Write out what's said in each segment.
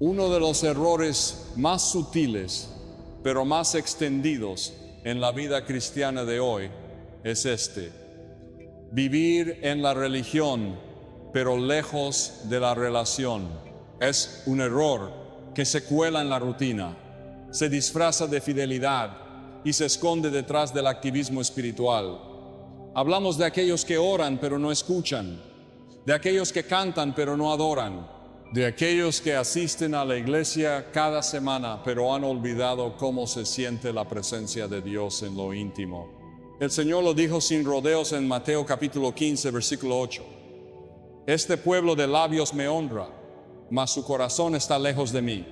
Uno de los errores más sutiles, pero más extendidos en la vida cristiana de hoy es este: vivir en la religión, pero lejos de la relación. Es un error que se cuela en la rutina, se disfraza de fidelidad y se esconde detrás del activismo espiritual. Hablamos de aquellos que oran pero no escuchan, de aquellos que cantan pero no adoran, de aquellos que asisten a la iglesia cada semana pero han olvidado cómo se siente la presencia de Dios en lo íntimo. El Señor lo dijo sin rodeos en Mateo capítulo 15, versículo 8. Este pueblo de labios me honra, mas su corazón está lejos de mí.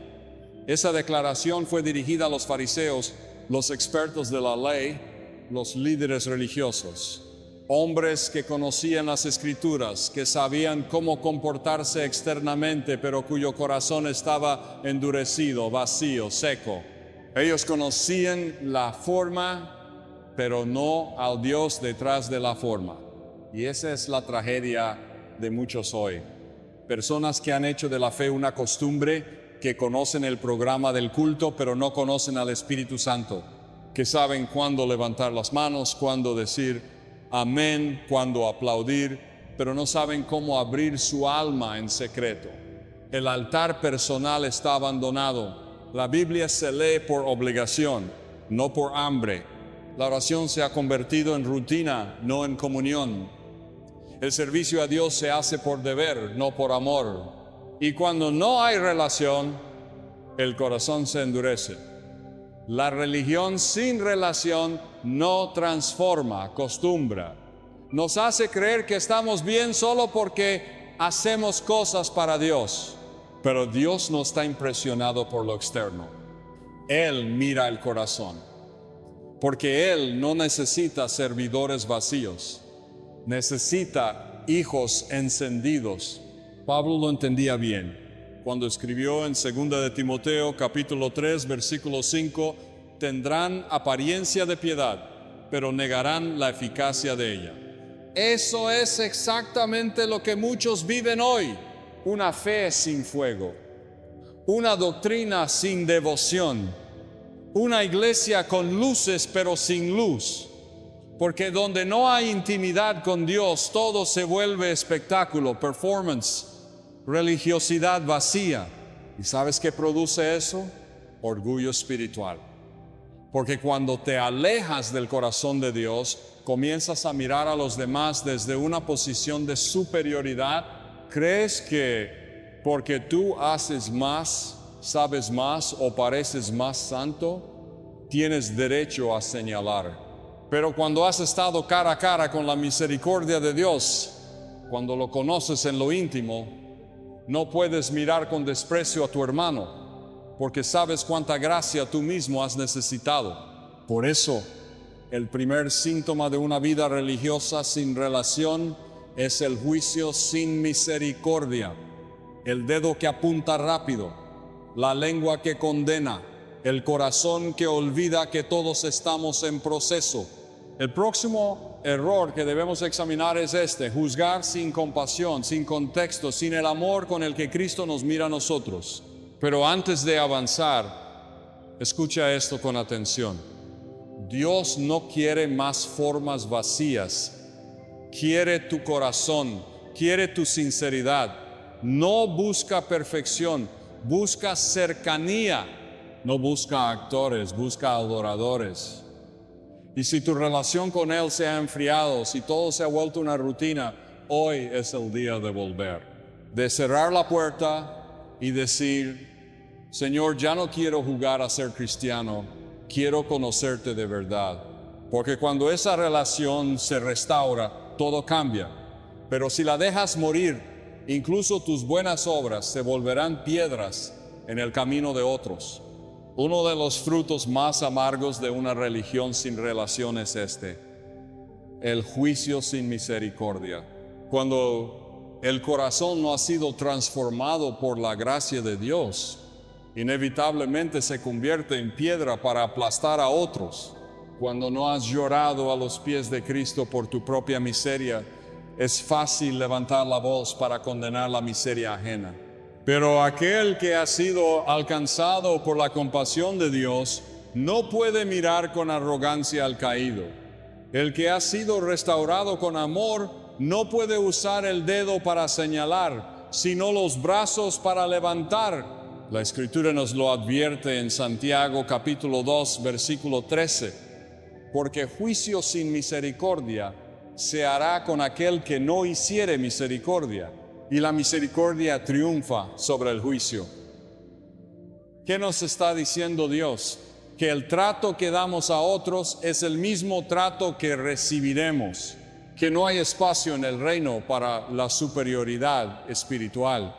Esa declaración fue dirigida a los fariseos, los expertos de la ley, los líderes religiosos. Hombres que conocían las escrituras, que sabían cómo comportarse externamente, pero cuyo corazón estaba endurecido, vacío, seco. Ellos conocían la forma, pero no al Dios detrás de la forma. Y esa es la tragedia de muchos hoy. Personas que han hecho de la fe una costumbre, que conocen el programa del culto, pero no conocen al Espíritu Santo, que saben cuándo levantar las manos, cuándo decir amén, cuando aplaudir, pero no saben cómo abrir su alma en secreto. El altar personal está abandonado. La Biblia se lee por obligación, no por hambre. La oración se ha convertido en rutina, no en comunión. El servicio a Dios se hace por deber, no por amor. Y cuando no hay relación, el corazón se endurece. La religión sin relación no transforma, acostumbra. Nos hace creer que estamos bien solo porque hacemos cosas para Dios. Pero Dios no está impresionado por lo externo. Él mira el corazón. Porque Él no necesita servidores vacíos. Necesita hijos encendidos. Pablo lo entendía bien cuando escribió en 2 de Timoteo capítulo 3 versículo 5: tendrán apariencia de piedad, pero negarán la eficacia de ella. Eso es exactamente lo que muchos viven hoy: una fe sin fuego, una doctrina sin devoción, una iglesia con luces pero sin luz. Porque donde no hay intimidad con Dios, todo se vuelve espectáculo, performance, religiosidad vacía. ¿Y sabes qué produce eso? Orgullo espiritual. Porque cuando te alejas del corazón de Dios, comienzas a mirar a los demás desde una posición de superioridad. ¿Crees que porque tú haces más, sabes más o pareces más santo, tienes derecho a señalar? Pero cuando has estado cara a cara con la misericordia de Dios, cuando lo conoces en lo íntimo, no puedes mirar con desprecio a tu hermano, porque sabes cuánta gracia tú mismo has necesitado. Por eso, el primer síntoma de una vida religiosa sin relación es el juicio sin misericordia, el dedo que apunta rápido, la lengua que condena, el corazón que olvida que todos estamos en proceso. El próximo error que debemos examinar es este: juzgar sin compasión, sin contexto, sin el amor con el que Cristo nos mira a nosotros. Pero antes de avanzar, escucha esto con atención. Dios no quiere más formas vacías, quiere tu corazón, quiere tu sinceridad. No busca perfección, busca cercanía. No busca actores, busca adoradores. Y si tu relación con Él se ha enfriado, si todo se ha vuelto una rutina, hoy es el día de volver. De cerrar la puerta y decir: Señor, ya no quiero jugar a ser cristiano, quiero conocerte de verdad. Porque cuando esa relación se restaura, todo cambia. Pero si la dejas morir, incluso tus buenas obras se volverán piedras en el camino de otros. Uno de los frutos más amargos de una religión sin relación es este: el juicio sin misericordia. Cuando el corazón no ha sido transformado por la gracia de Dios, inevitablemente se convierte en piedra para aplastar a otros. Cuando no has llorado a los pies de Cristo por tu propia miseria, es fácil levantar la voz para condenar la miseria ajena. Pero aquel que ha sido alcanzado por la compasión de Dios no puede mirar con arrogancia al caído. El que ha sido restaurado con amor no puede usar el dedo para señalar, sino los brazos para levantar. La Escritura nos lo advierte en Santiago capítulo 2, versículo 13. Porque juicio sin misericordia se hará con aquel que no hiciere misericordia, y la misericordia triunfa sobre el juicio. ¿Qué nos está diciendo Dios? Que el trato que damos a otros es el mismo trato que recibiremos, que no hay espacio en el reino para la superioridad espiritual,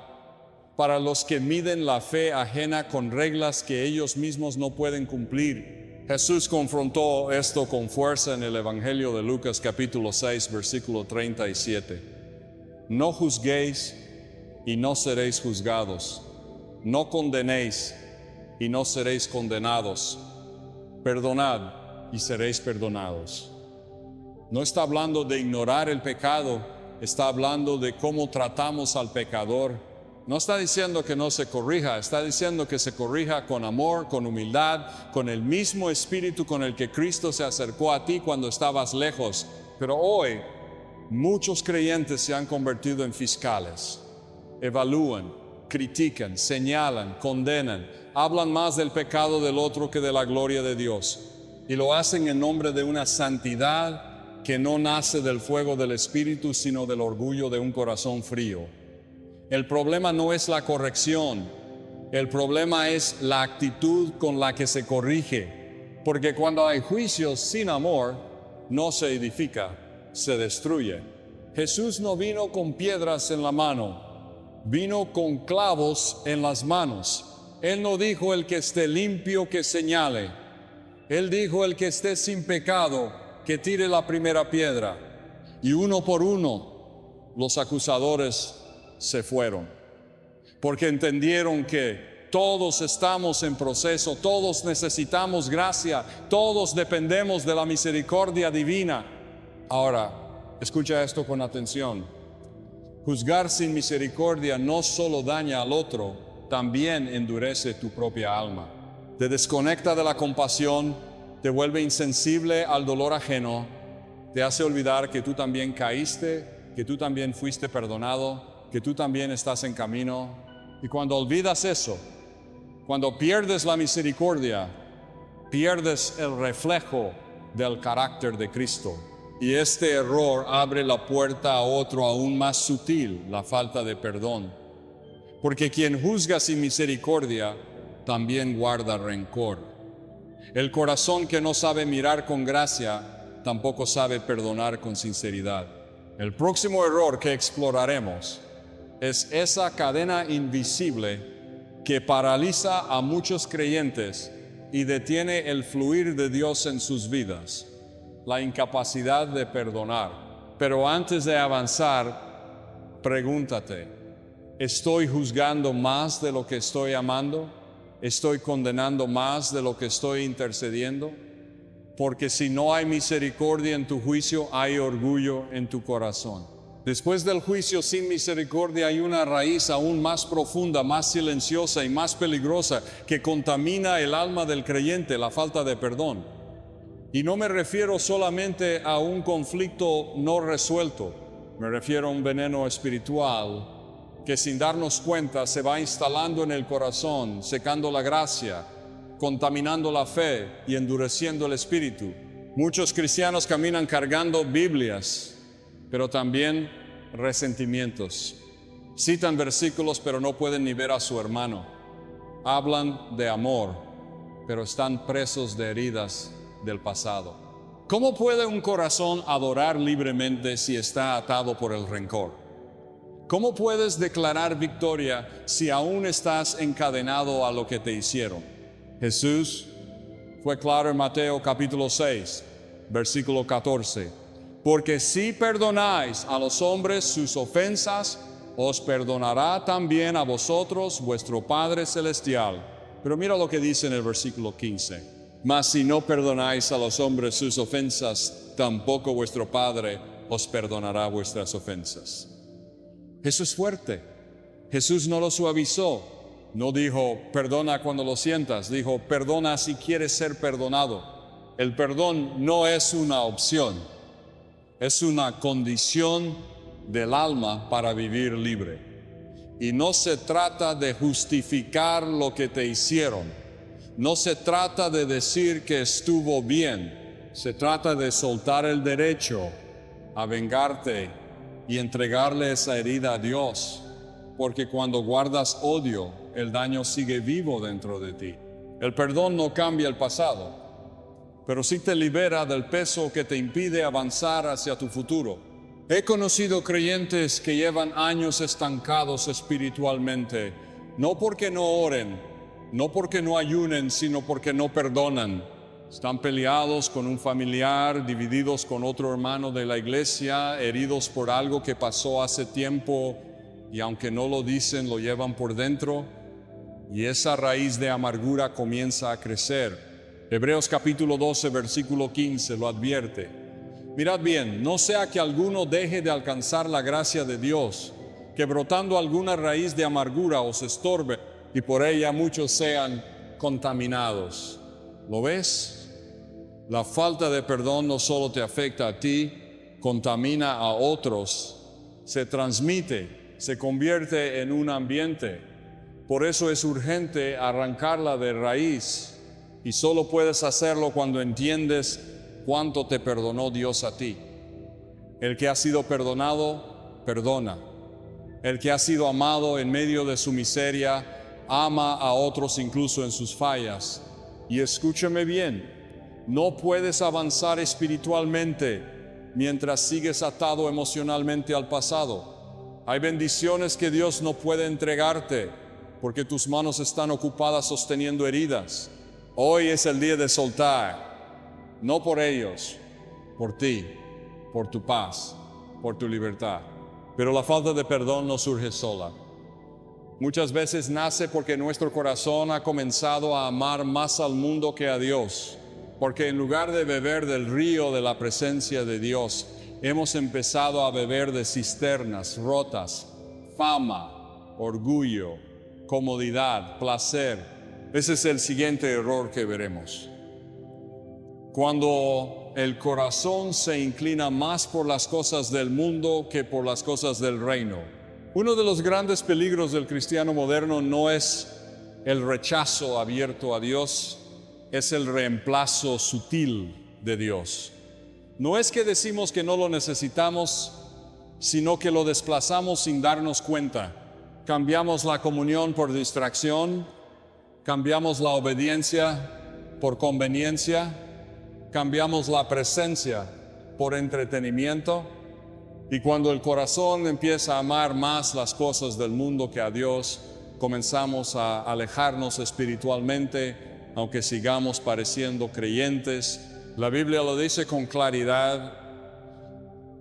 para los que miden la fe ajena con reglas que ellos mismos no pueden cumplir. Jesús confrontó esto con fuerza en el Evangelio de Lucas capítulo 6, versículo 37. No juzguéis y no seréis juzgados. No condenéis y no seréis condenados. Perdonad y seréis perdonados. No está hablando de ignorar el pecado, está hablando de cómo tratamos al pecador. No está diciendo que no se corrija, está diciendo que se corrija con amor, con humildad, con el mismo espíritu con el que Cristo se acercó a ti cuando estabas lejos. Pero hoy, muchos creyentes se han convertido en fiscales. Evalúan, critican, señalan, condenan, hablan más del pecado del otro que de la gloria de Dios. Y lo hacen en nombre de una santidad que no nace del fuego del Espíritu, sino del orgullo de un corazón frío. El problema no es la corrección, el problema es la actitud con la que se corrige. Porque cuando hay juicios sin amor, no se edifica, se destruye. Jesús no vino con piedras en la mano, vino con clavos en las manos. Él no dijo el que esté limpio que señale. Él dijo el que esté sin pecado que tire la primera piedra. Y uno por uno los acusadores se fueron, porque entendieron que todos estamos en proceso, todos necesitamos gracia, todos dependemos de la misericordia divina. Ahora, escucha esto con atención. Juzgar sin misericordia no solo daña al otro, también endurece tu propia alma. Te desconecta de la compasión, te vuelve insensible al dolor ajeno, te hace olvidar que tú también caíste, que tú también fuiste perdonado, que tú también estás en camino. Y cuando olvidas eso, cuando pierdes la misericordia, pierdes el reflejo del carácter de Cristo. Y este error abre la puerta a otro aún más sutil, la falta de perdón. Porque quien juzga sin misericordia, también guarda rencor. El corazón que no sabe mirar con gracia, tampoco sabe perdonar con sinceridad. El próximo error que exploraremos es esa cadena invisible que paraliza a muchos creyentes y detiene el fluir de Dios en sus vidas, la incapacidad de perdonar. Pero antes de avanzar, pregúntate, ¿estoy juzgando más de lo que estoy amando? ¿Estoy condenando más de lo que estoy intercediendo? Porque si no hay misericordia en tu juicio, hay orgullo en tu corazón. Después del juicio sin misericordia hay una raíz aún más profunda, más silenciosa y más peligrosa que contamina el alma del creyente, la falta de perdón. Y no me refiero solamente a un conflicto no resuelto, me refiero a un veneno espiritual que sin darnos cuenta se va instalando en el corazón, secando la gracia, contaminando la fe y endureciendo el espíritu. Muchos cristianos caminan cargando Biblias, pero también resentimientos. Citan versículos, pero no pueden ni ver a su hermano. Hablan de amor, pero están presos de heridas del pasado. ¿Cómo puede un corazón adorar libremente si está atado por el rencor? ¿Cómo puedes declarar victoria si aún estás encadenado a lo que te hicieron? Jesús fue claro en Mateo capítulo 6, versículo 14. Porque si perdonáis a los hombres sus ofensas, os perdonará también a vosotros vuestro Padre Celestial. Pero mira lo que dice en el versículo 15. Mas si no perdonáis a los hombres sus ofensas, tampoco vuestro Padre os perdonará vuestras ofensas. Eso es fuerte. Jesús no lo suavizó. No dijo, perdona cuando lo sientas. Dijo, perdona si quieres ser perdonado. El perdón no es una opción. Es una condición del alma para vivir libre. Y no se trata de justificar lo que te hicieron. No se trata de decir que estuvo bien. Se trata de soltar el derecho a vengarte y entregarle esa herida a Dios. Porque cuando guardas odio, el daño sigue vivo dentro de ti. El perdón no cambia el pasado, pero sí te libera del peso que te impide avanzar hacia tu futuro. He conocido creyentes que llevan años estancados espiritualmente, no porque no oren, no porque no ayunen, sino porque no perdonan. Están peleados con un familiar, divididos con otro hermano de la iglesia, heridos por algo que pasó hace tiempo y aunque no lo dicen, lo llevan por dentro y esa raíz de amargura comienza a crecer. Hebreos capítulo 12, versículo 15 lo advierte. Mirad bien, no sea que alguno deje de alcanzar la gracia de Dios, que brotando alguna raíz de amargura os estorbe y por ella muchos sean contaminados. ¿Lo ves? La falta de perdón no solo te afecta a ti, contamina a otros, se transmite, se convierte en un ambiente. Por eso es urgente arrancarla de raíz y solo puedes hacerlo cuando entiendes cuánto te perdonó Dios a ti. El que ha sido perdonado, perdona. El que ha sido amado en medio de su miseria, ama a otros incluso en sus fallas. Y escúchame bien, no puedes avanzar espiritualmente mientras sigues atado emocionalmente al pasado. Hay bendiciones que Dios no puede entregarte porque tus manos están ocupadas sosteniendo heridas. Hoy es el día de soltar. No por ellos, por ti, por tu paz, por tu libertad. Pero la falta de perdón no surge sola. Muchas veces nace porque nuestro corazón ha comenzado a amar más al mundo que a Dios. Porque en lugar de beber del río de la presencia de Dios, hemos empezado a beber de cisternas rotas, fama, orgullo, comodidad, placer. Ese es el siguiente error que veremos. Cuando el corazón se inclina más por las cosas del mundo que por las cosas del reino. Uno de los grandes peligros del cristiano moderno no es el rechazo abierto a Dios, es el reemplazo sutil de Dios. No es que decimos que no lo necesitamos, sino que lo desplazamos sin darnos cuenta. Cambiamos la comunión por distracción, cambiamos la obediencia por conveniencia, cambiamos la presencia por entretenimiento y cuando el corazón empieza a amar más las cosas del mundo que a Dios, comenzamos a alejarnos espiritualmente, aunque sigamos pareciendo creyentes. La Biblia lo dice con claridad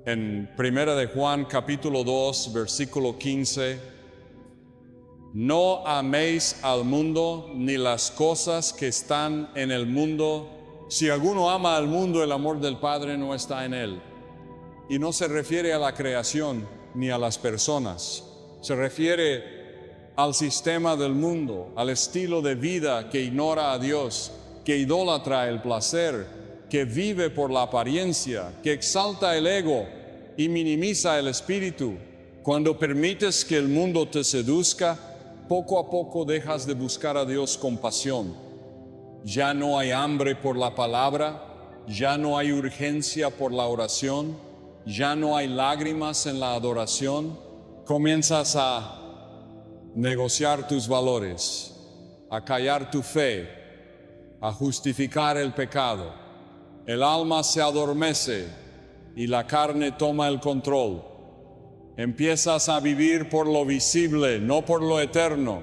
en 1 de Juan capítulo 2 versículo 15. No améis al mundo ni las cosas que están en el mundo. Si alguno ama al mundo, el amor del Padre no está en él. Y no se refiere a la creación ni a las personas. Se refiere al sistema del mundo, al estilo de vida que ignora a Dios, que idolatra el placer, que vive por la apariencia, que exalta el ego y minimiza el espíritu. Cuando permites que el mundo te seduzca, poco a poco dejas de buscar a Dios con pasión. Ya no hay hambre por la palabra, ya no hay urgencia por la oración, ya no hay lágrimas en la adoración. Comienzas a negociar tus valores, a callar tu fe, a justificar el pecado. El alma se adormece y la carne toma el control. Empiezas a vivir por lo visible, no por lo eterno.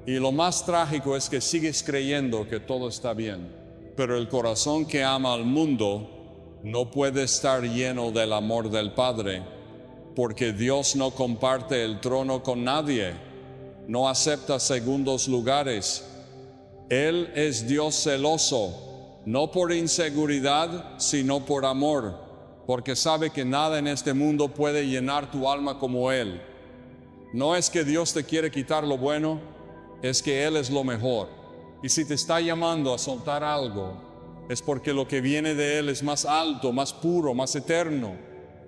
Y lo más trágico es que sigues creyendo que todo está bien. Pero el corazón que ama al mundo no puede estar lleno del amor del Padre, porque Dios no comparte el trono con nadie, no acepta segundos lugares. Él es Dios celoso, no por inseguridad, sino por amor, porque sabe que nada en este mundo puede llenar tu alma como Él. No es que Dios te quiere quitar lo bueno, es que Él es lo mejor. Y si te está llamando a soltar algo, es porque lo que viene de Él es más alto, más puro, más eterno.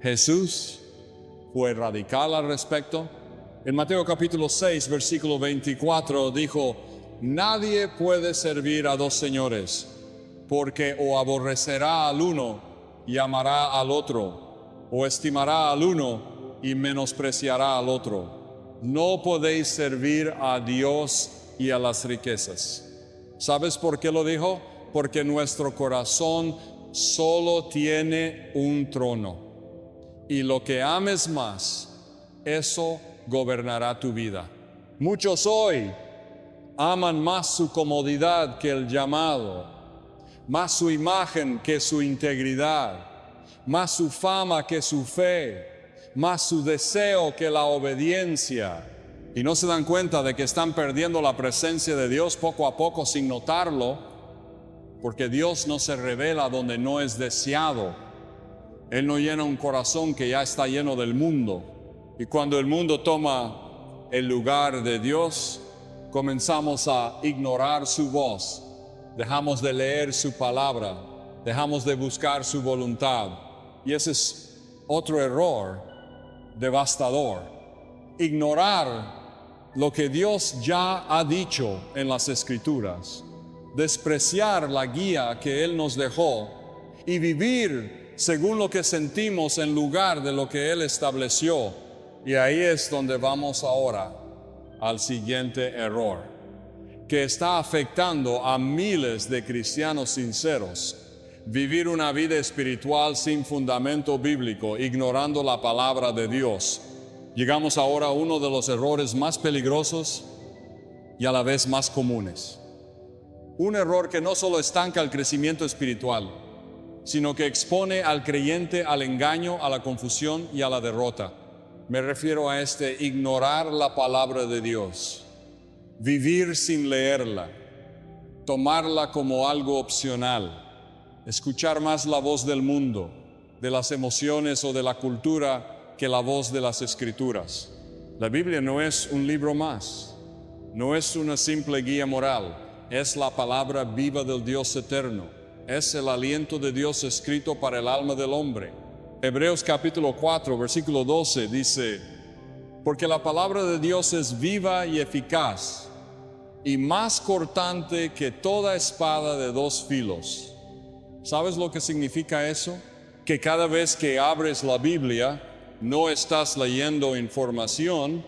Jesús fue radical al respecto. En Mateo capítulo 6, versículo 24 dijo: nadie puede servir a dos señores, porque o aborrecerá al uno y amará al otro, o estimará al uno y menospreciará al otro. No podéis servir a Dios y a las riquezas. ¿Sabes por qué lo dijo? Porque nuestro corazón solo tiene un trono. Y lo que ames más, eso gobernará tu vida. Muchos hoy aman más su comodidad que el llamado, más su imagen que su integridad, más su fama que su fe, más su deseo que la obediencia. Y no se dan cuenta de que están perdiendo la presencia de Dios poco a poco sin notarlo, porque Dios no se revela donde no es deseado. Él no llena un corazón que ya está lleno del mundo. Y cuando el mundo toma el lugar de Dios, comenzamos a ignorar su voz, dejamos de leer su palabra, dejamos de buscar su voluntad. Y ese es otro error devastador. Ignorar lo que Dios ya ha dicho en las Escrituras, despreciar la guía que Él nos dejó y vivir según lo que sentimos en lugar de lo que Él estableció. Y ahí es donde vamos ahora al siguiente error, que está afectando a miles de cristianos sinceros: vivir una vida espiritual sin fundamento bíblico, ignorando la palabra de Dios. Llegamos ahora a uno de los errores más peligrosos y a la vez más comunes. Un error que no solo estanca el crecimiento espiritual, sino que expone al creyente al engaño, a la confusión y a la derrota. Me refiero a ignorar la palabra de Dios, vivir sin leerla, tomarla como algo opcional, escuchar más la voz del mundo, de las emociones o de la cultura que la voz de las Escrituras. La Biblia no es un libro más, no es una simple guía moral, es la palabra viva del Dios eterno, es el aliento de Dios escrito para el alma del hombre. Hebreos capítulo 4, versículo 12 dice: porque la palabra de Dios es viva y eficaz, y más cortante que toda espada de dos filos. ¿Sabes lo que significa eso? Que cada vez que abres la Biblia, no estás leyendo información,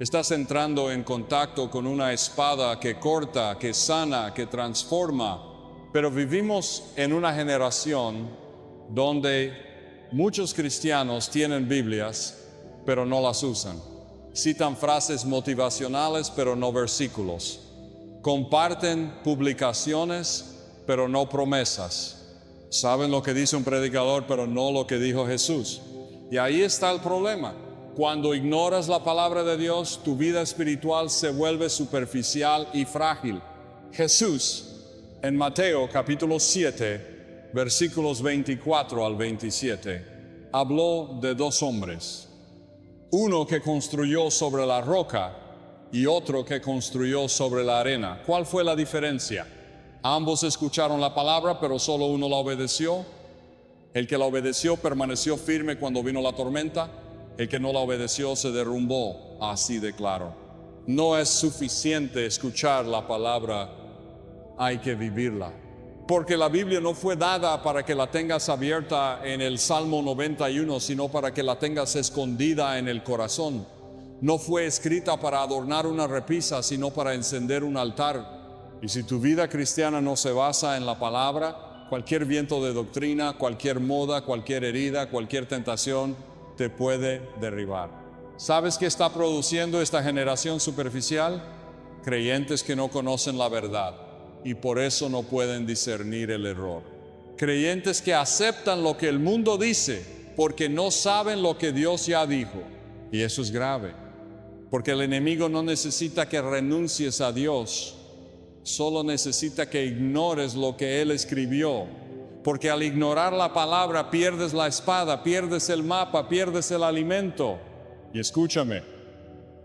estás entrando en contacto con una espada que corta, que sana, que transforma. Pero vivimos en una generación donde muchos cristianos tienen Biblias, pero no las usan. Citan frases motivacionales, pero no versículos. Comparten publicaciones, pero no promesas. Saben lo que dice un predicador, pero no lo que dijo Jesús. Y ahí está el problema. Cuando ignoras la palabra de Dios, tu vida espiritual se vuelve superficial y frágil. Jesús, en Mateo capítulo 7, versículos 24 al 27, habló de dos hombres. Uno que construyó sobre la roca y otro que construyó sobre la arena. ¿Cuál fue la diferencia? Ambos escucharon la palabra, pero solo uno la obedeció. El que la obedeció permaneció firme cuando vino la tormenta. El que no la obedeció se derrumbó, así de claro. No es suficiente escuchar la palabra, hay que vivirla. Porque la Biblia no fue dada para que la tengas abierta en el Salmo 91, sino para que la tengas escondida en el corazón. No fue escrita para adornar una repisa, sino para encender un altar. Y si tu vida cristiana no se basa en la palabra, cualquier viento de doctrina, cualquier moda, cualquier herida, cualquier tentación te puede derribar. ¿Sabes qué está produciendo esta generación superficial? Creyentes que no conocen la verdad y por eso no pueden discernir el error. Creyentes que aceptan lo que el mundo dice porque no saben lo que Dios ya dijo. Y eso es grave, porque el enemigo no necesita que renuncies a Dios, solo necesita que ignores lo que Él escribió. Porque al ignorar la palabra pierdes la espada, pierdes el mapa, pierdes el alimento. Y escúchame,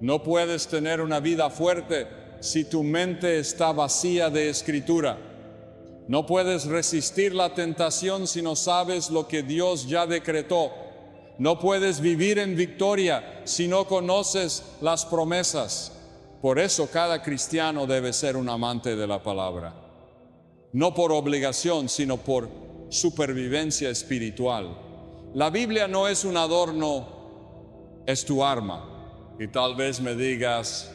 No puedes tener una vida fuerte si tu mente está vacía de escritura. No puedes resistir la tentación si no sabes lo que Dios ya decretó. No puedes vivir en victoria si no conoces las promesas. Por eso cada cristiano debe ser un amante de la palabra. No por obligación, sino por supervivencia espiritual. La Biblia no es un adorno, es tu arma. Y tal vez me digas,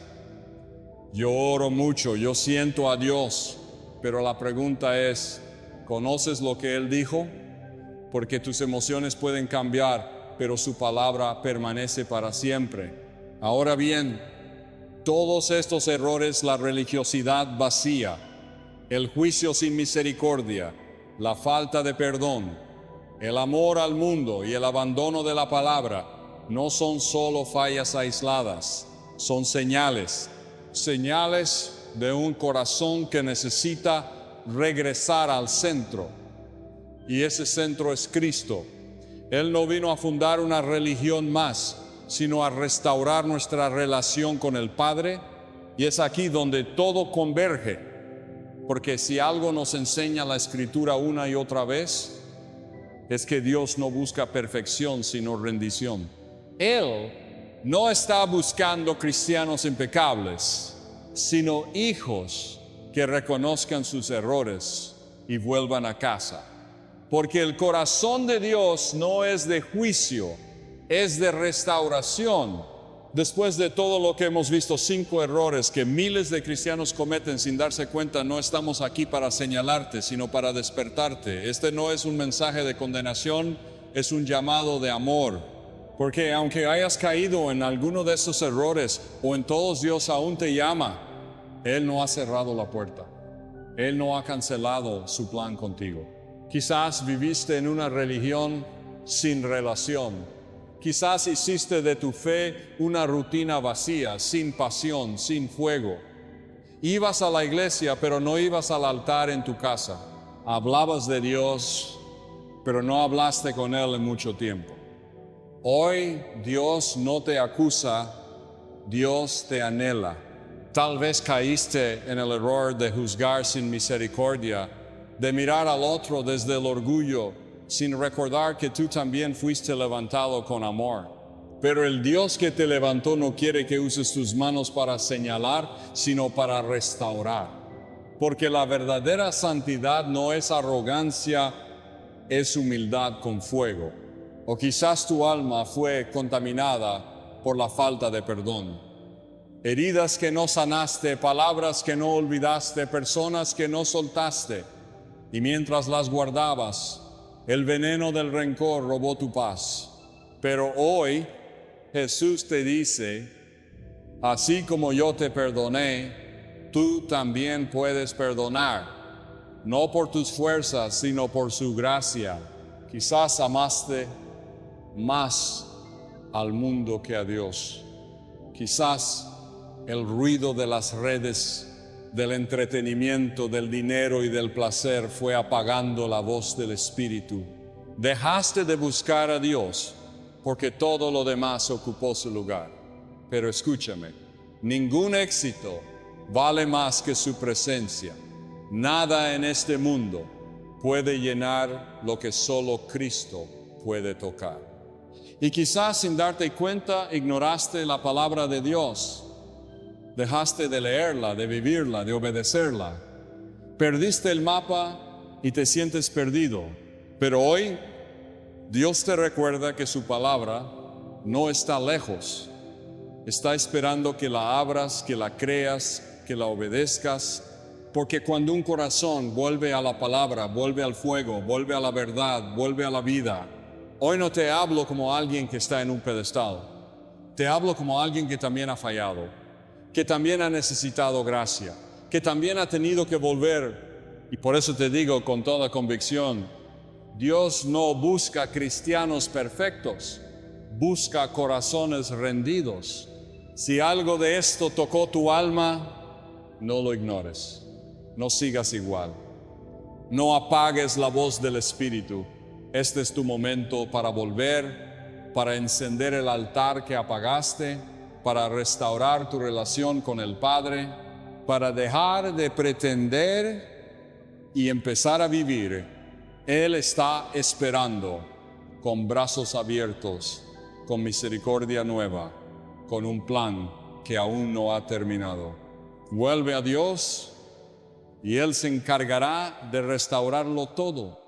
yo oro mucho, yo siento a Dios, pero la pregunta es, ¿conoces lo que Él dijo? Porque tus emociones pueden cambiar, pero su palabra permanece para siempre. Ahora bien, todos estos errores, la religiosidad vacía, el juicio sin misericordia, la falta de perdón, el amor al mundo y el abandono de la palabra, no son solo fallas aisladas, son señales de un corazón que necesita regresar al centro. Y ese centro es Cristo. Él no vino a fundar una religión más, sino a restaurar nuestra relación con el Padre. Y es aquí donde todo converge. Porque si algo nos enseña la Escritura una y otra vez, es que Dios no busca perfección, sino rendición. Él no está buscando cristianos impecables, sino hijos que reconozcan sus errores y vuelvan a casa. Porque el corazón de Dios no es de juicio, es de restauración. Después de todo lo que hemos visto, 5 errores que miles de cristianos cometen sin darse cuenta, no estamos aquí para señalarte, sino para despertarte. Este no es un mensaje de condenación, es un llamado de amor. Porque aunque hayas caído en alguno de esos errores o en todos, Dios aún te llama. Él no ha cerrado la puerta. Él no ha cancelado su plan contigo. Quizás viviste en una religión sin relación. Quizás hiciste de tu fe una rutina vacía, sin pasión, sin fuego. Ibas a la iglesia, pero no ibas al altar en tu casa. Hablabas de Dios, pero no hablaste con Él en mucho tiempo. Hoy Dios no te acusa, Dios te anhela. Tal vez caíste en el error de juzgar sin misericordia, de mirar al otro desde el orgullo, sin recordar que tú también fuiste levantado con amor. Pero el Dios que te levantó no quiere que uses tus manos para señalar, sino para restaurar. Porque la verdadera santidad no es arrogancia, es humildad con fuego. O quizás tu alma fue contaminada por la falta de perdón. Heridas que no sanaste, palabras que no olvidaste, personas que no soltaste. Y mientras las guardabas, el veneno del rencor robó tu paz. Pero hoy Jesús te dice, así como yo te perdoné, tú también puedes perdonar. No por tus fuerzas, sino por su gracia. Quizás amaste más al mundo que a Dios. Quizás el ruido de las redes, del entretenimiento, del dinero y del placer fue apagando la voz del Espíritu. Dejaste de buscar a Dios porque todo lo demás ocupó su lugar. Pero escúchame, ningún éxito vale más que su presencia. Nada en este mundo puede llenar lo que solo Cristo puede tocar. Y quizás sin darte cuenta ignoraste la palabra de Dios. Dejaste de leerla, de vivirla, de obedecerla. Perdiste el mapa y te sientes perdido. Pero hoy Dios te recuerda que su palabra no está lejos. Está esperando que la abras, que la creas, que la obedezcas. Porque cuando un corazón vuelve a la palabra, vuelve al fuego, vuelve a la verdad, vuelve a la vida. Hoy no te hablo como alguien que está en un pedestal. Te hablo como alguien que también ha fallado, que también ha necesitado gracia, que también ha tenido que volver. Y por eso te digo con toda convicción, Dios no busca cristianos perfectos, busca corazones rendidos. Si algo de esto tocó tu alma, no lo ignores, no sigas igual, no apagues la voz del Espíritu. Este es tu momento para volver, para encender el altar que apagaste, para restaurar tu relación con el Padre, para dejar de pretender y empezar a vivir. Él está esperando con brazos abiertos, con misericordia nueva, con un plan que aún no ha terminado. Vuelve a Dios y Él se encargará de restaurarlo todo.